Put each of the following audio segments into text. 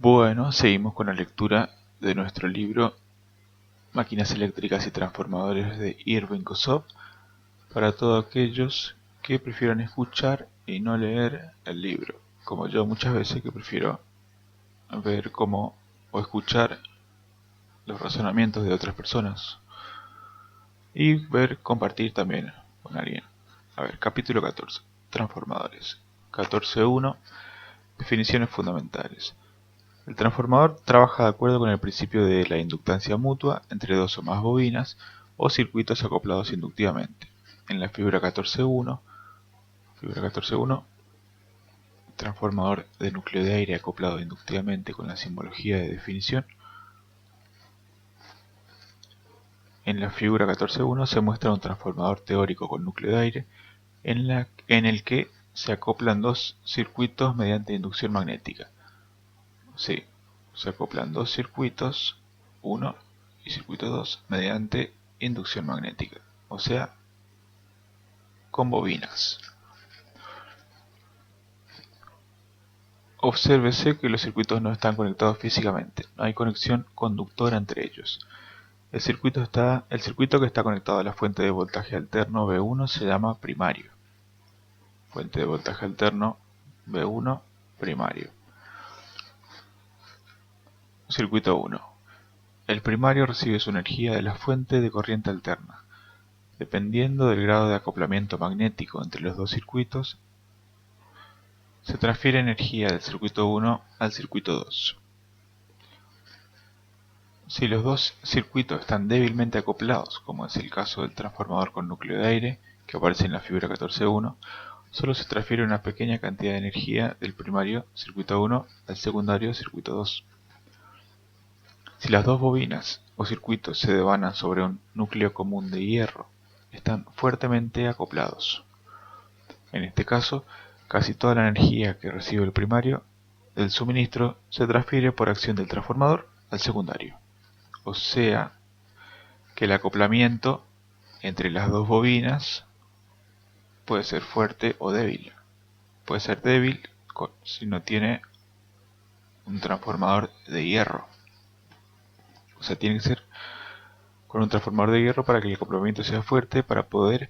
Bueno, seguimos con la lectura de nuestro libro Máquinas eléctricas y transformadores de Irving Kosov para todos aquellos que prefieran escuchar y no leer el libro, como yo muchas veces que prefiero ver cómo o escuchar los razonamientos de otras personas y compartir también con alguien. A ver, capítulo 14, transformadores. 14.1, definiciones fundamentales. El transformador trabaja de acuerdo con el principio de la inductancia mutua entre dos o más bobinas o circuitos acoplados inductivamente. En la figura 14.1, transformador de núcleo de aire acoplado inductivamente con la simbología de definición. En la figura 14.1 se muestra un transformador teórico con núcleo de aire en el que se acoplan dos circuitos mediante inducción magnética. Sí, se acoplan dos circuitos, 1 y circuito 2, mediante inducción magnética, o sea, con bobinas. Obsérvese que los circuitos no están conectados físicamente, no hay conexión conductora entre ellos. El circuito que está conectado a la fuente de voltaje alterno V1 se llama primario. Fuente de voltaje alterno V1 primario. Circuito 1. El primario recibe su energía de la fuente de corriente alterna. Dependiendo del grado de acoplamiento magnético entre los dos circuitos, se transfiere energía del circuito 1 al circuito 2. Si los dos circuitos están débilmente acoplados, como es el caso del transformador con núcleo de aire, que aparece en la figura 14.1, solo se transfiere una pequeña cantidad de energía del primario circuito 1 al secundario circuito 2. Si las dos bobinas o circuitos se devanan sobre un núcleo común de hierro, están fuertemente acoplados. En este caso, casi toda la energía que recibe el primario del suministro se transfiere por acción del transformador al secundario. O sea, que el acoplamiento entre las dos bobinas puede ser fuerte o débil. Puede ser débil si no tiene un transformador de hierro. O sea, tiene que ser con un transformador de hierro para que el acoplamiento sea fuerte para poder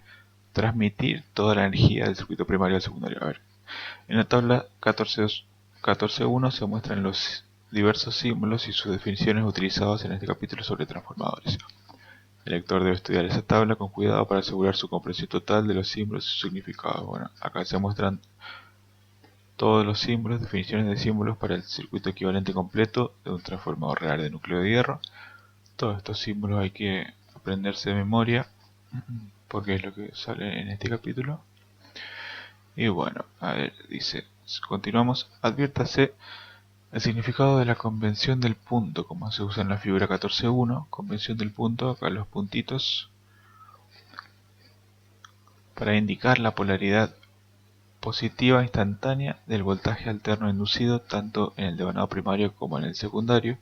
transmitir toda la energía del circuito primario al secundario. A ver, en la tabla 14.1 se muestran los diversos símbolos y sus definiciones utilizados en este capítulo sobre transformadores. El lector debe estudiar esa tabla con cuidado para asegurar su comprensión total de los símbolos y su significado. Bueno, acá se muestran todos los símbolos, definiciones de símbolos para el circuito equivalente completo de un transformador real de núcleo de hierro. Todos estos símbolos hay que aprenderse de memoria porque es lo que sale en este capítulo. Y bueno, a ver, dice, continuamos, adviértase el significado de la convención del punto, como se usa en la figura 14.1, convención del punto, acá los puntitos, para indicar la polaridad positiva instantánea del voltaje alterno inducido tanto en el devanado primario como en el secundario,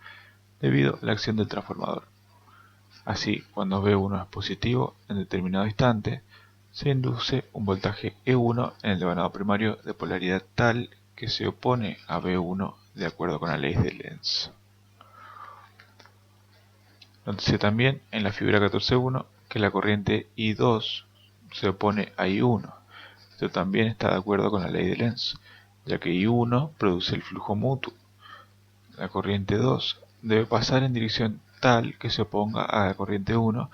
debido a la acción del transformador. Así, cuando V1 es positivo en determinado instante, se induce un voltaje E1 en el devanado primario de polaridad tal que se opone a V1 de acuerdo con la ley de Lenz. Nótese también en la figura 14.1 que la corriente I2 se opone a I1. Esto también está de acuerdo con la ley de Lenz, ya que I1 produce el flujo mutuo. La corriente 2 debe pasar en dirección tal que se oponga a la corriente 1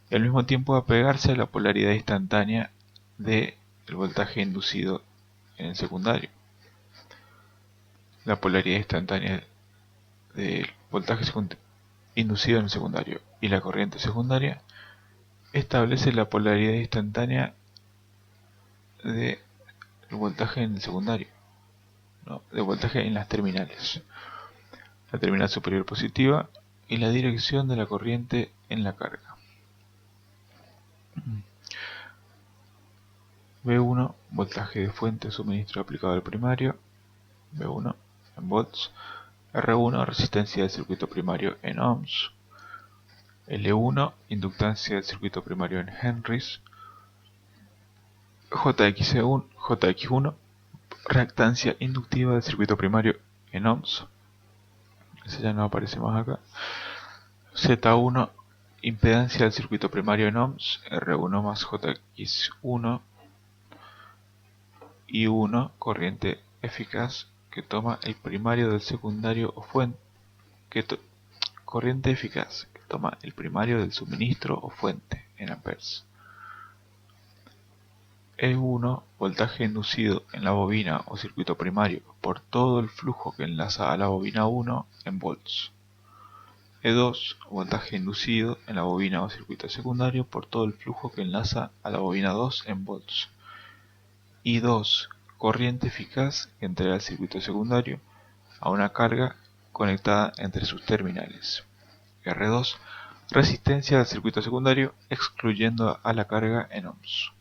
y al mismo tiempo apegarse a la polaridad instantánea del voltaje inducido en el secundario. La polaridad instantánea del voltaje inducido en el secundario y la corriente secundaria establece la polaridad instantánea del voltaje en el secundario, del voltaje en las terminales. La terminal superior positiva y la dirección de la corriente en la carga. V1, voltaje de fuente suministro aplicado al primario, V1 en volts, R1, resistencia del circuito primario en ohms, L1, inductancia del circuito primario en henrys, JX1, reactancia inductiva del circuito primario en ohms, ese ya no aparece más acá. Z1, impedancia del circuito primario en ohms, R1 más JX1, y 1, corriente eficaz que toma el primario del secundario o fuente, corriente eficaz que toma el primario del suministro o fuente en amperes. E1, voltaje inducido en la bobina o circuito primario por todo el flujo que enlaza a la bobina 1 en volts. E2, voltaje inducido en la bobina o circuito secundario por todo el flujo que enlaza a la bobina 2 en volts. Y 2, corriente eficaz que entrega al circuito secundario a una carga conectada entre sus terminales. R2, resistencia del circuito secundario excluyendo a la carga en ohms.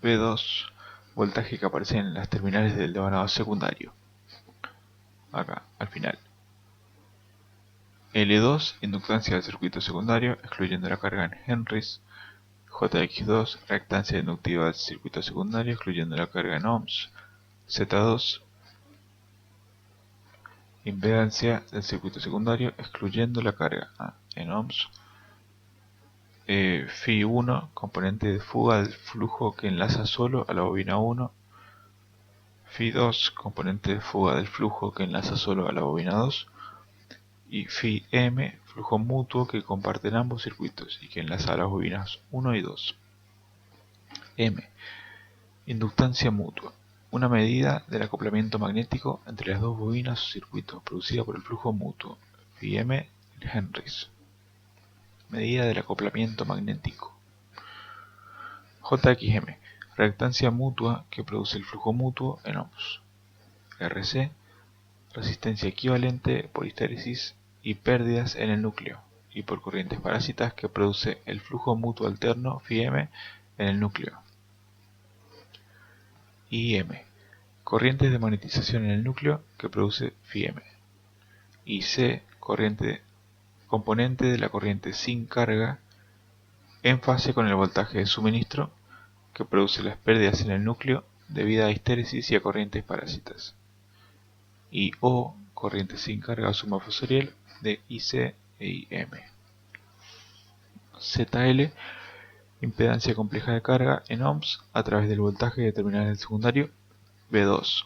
V2, voltaje que aparece en las terminales del devanado secundario. Acá, al final. L2, inductancia del circuito secundario excluyendo la carga en henrys. JX2, reactancia inductiva del circuito secundario excluyendo la carga en ohms. Z2, impedancia del circuito secundario excluyendo la carga en ohms. Phi1, componente de fuga del flujo que enlaza solo a la bobina 1. Phi2, componente de fuga del flujo que enlaza solo a la bobina 2. Y Phi-M, flujo mutuo que comparten ambos circuitos y que enlaza a las bobinas 1 y 2. M, inductancia mutua, una medida del acoplamiento magnético entre las dos bobinas o circuitos producida por el flujo mutuo. Phi-M en henrys. Medida del acoplamiento magnético. JXM, reactancia mutua que produce el flujo mutuo en ohms. RC, resistencia equivalente por histéresis y pérdidas en el núcleo y por corrientes parásitas que produce el flujo mutuo alterno Phi-M en el núcleo. IM, corrientes de magnetización en el núcleo que produce Phi-M. Y C, componente de la corriente sin carga en fase con el voltaje de suministro que produce las pérdidas en el núcleo debido a histéresis y a corrientes parásitas. Y O, corriente sin carga o suma fosorial de IC e IM. ZL, impedancia compleja de carga en ohms a través del voltaje de terminal del secundario V2.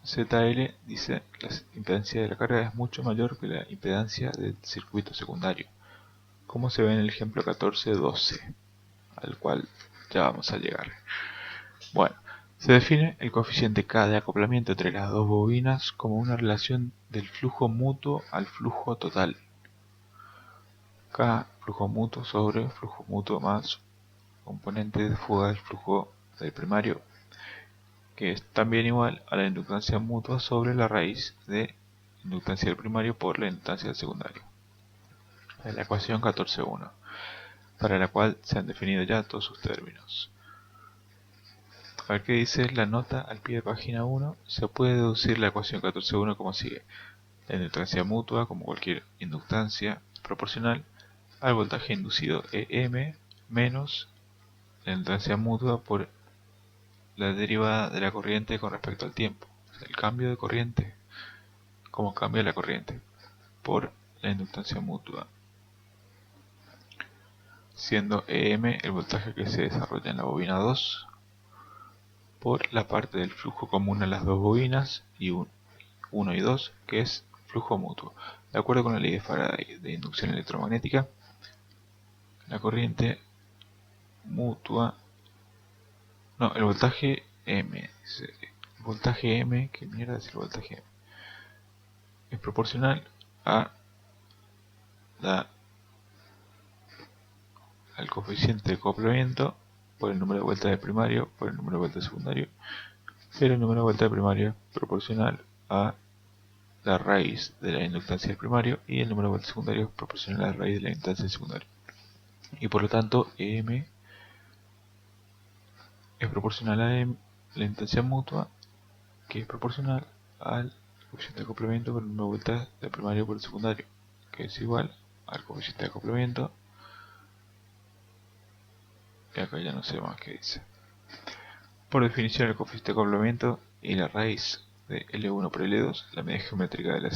ZL dice que la impedancia de la carga es mucho mayor que la impedancia del circuito secundario, como se ve en el ejemplo 14.12, al cual ya vamos a llegar. Bueno, se define el coeficiente K de acoplamiento entre las dos bobinas como una relación del flujo mutuo al flujo total. K, flujo mutuo sobre flujo mutuo más componente de fuga del flujo del primario, que es también igual a la inductancia mutua sobre la raíz de inductancia del primario por la inductancia del secundario. Es la ecuación 14.1, para la cual se han definido ya todos sus términos. A ver qué dice la nota al pie de página 1. Se puede deducir la ecuación 14.1 como sigue. La inductancia mutua, como cualquier inductancia, es proporcional al voltaje inducido EM menos la inductancia mutua por la derivada de la corriente con respecto al tiempo. O sea, el cambio de corriente, cómo cambia la corriente, por la inductancia mutua. Siendo EM el voltaje que se desarrolla en la bobina 2 por la parte del flujo común a las dos bobinas y 1 y 2, que es flujo mutuo. De acuerdo con la ley de Faraday de inducción electromagnética, la corriente mutua, el voltaje M, el voltaje M, ¿qué mierda es el voltaje M? Es proporcional al coeficiente de acoplamiento por el número de vueltas de primario por el número de vueltas de secundario, pero el número de vueltas de primario es proporcional a la raíz de la inductancia del primario y el número de vueltas secundarios es proporcional a la raíz de la inductancia del secundario. Y por lo tanto, EM es proporcional a la inductancia mutua, que es proporcional al coeficiente de acoplamiento por el número de vueltas del primario por el secundario, que es igual al coeficiente de acoplamiento. Y acá ya no sé más qué dice. Por definición, el coeficiente de acoplamiento y la raíz de L1 por L2, la medida geométrica de la